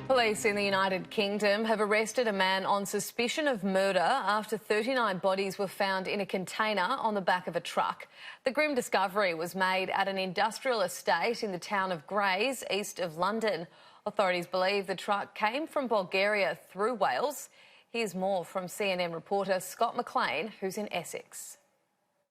Police in the United Kingdom have arrested a man on suspicion of murder after 39 bodies were found in a container on the back of a truck. The grim discovery was made at an industrial estate in the town of Grays, east of London. Authorities believe the truck came from Bulgaria through Wales. Here's more from CNN reporter Scott McLean, who's in Essex.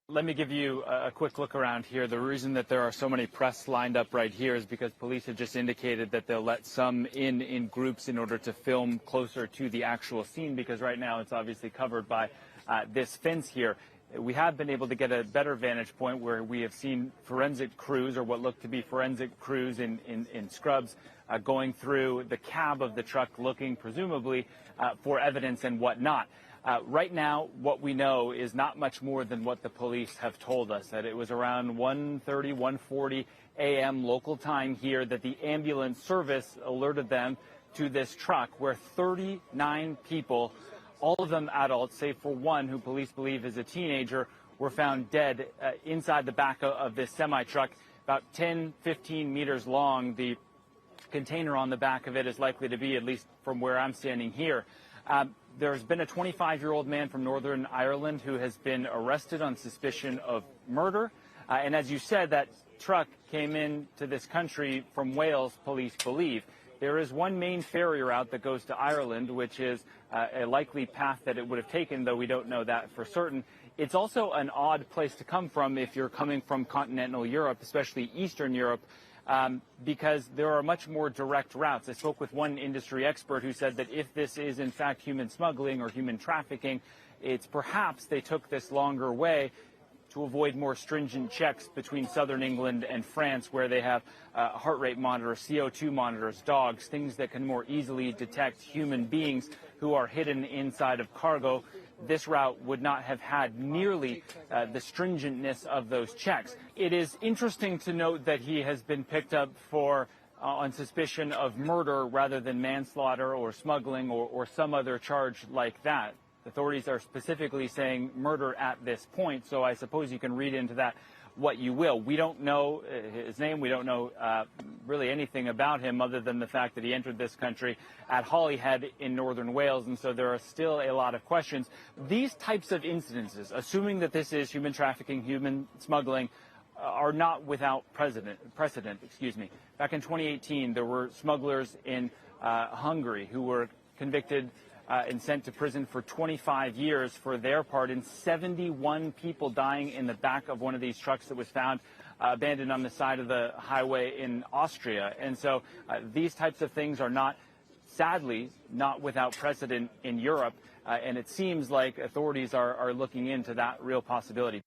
Let me give you a quick look around here. The reason that there are so many press lined up right here is because police have just indicated that they'll let some in groups in order to film closer to the actual scene, because right now it's obviously covered by this fence here. We have been able to get a better vantage point where we have seen forensic crews, or what look to be forensic crews in scrubs, going through the cab of the truck looking presumably for evidence and whatnot. Right now, what we know is not much more than what the police have told us, that it was around 1:30, 1:40 a.m. local time here that the ambulance service alerted them to this truck where 39 people, all of them adults, save for one who police believe is a teenager, were found dead inside the back of this semi-truck, about 10, 15 meters long. The container on the back of it is likely to be, at least from where I'm standing here. There's been a 25-year-old man from Northern Ireland who has been arrested on suspicion of murder. And as you said, that truck came into this country from Wales, police believe. There is one main ferry route that goes to Ireland, which is a likely path that it would have taken, though we don't know that for certain. It's also an odd place to come from if you're coming from continental Europe, especially Eastern Europe, because there are much more direct routes. I spoke with one industry expert who said that if this is in fact human smuggling or human trafficking, it's perhaps they took this longer way to avoid more stringent checks between southern England and France, where they have heart rate monitors, CO2 monitors, dogs, things that can more easily detect human beings who are hidden inside of cargo. This route would not have had nearly the stringentness of those checks. It is interesting to note that he has been picked up for on suspicion of murder rather than manslaughter or smuggling or some other charge like that. Authorities are specifically saying murder at this point, so I suppose you can read into that what you will. We don't know his name. We don't know really anything about him other than the fact that he entered this country at Holyhead in northern Wales, and so there are still a lot of questions. These types of incidences, assuming that this is human trafficking, human smuggling, are not without precedent. Back in 2018, there were smugglers in Hungary who were convicted and sent to prison for 25 years for their part in 71 people dying in the back of one of these trucks that was found abandoned on the side of the highway in Austria. And so these types of things are not, sadly, not without precedent in Europe. And it seems like authorities are looking into that real possibility.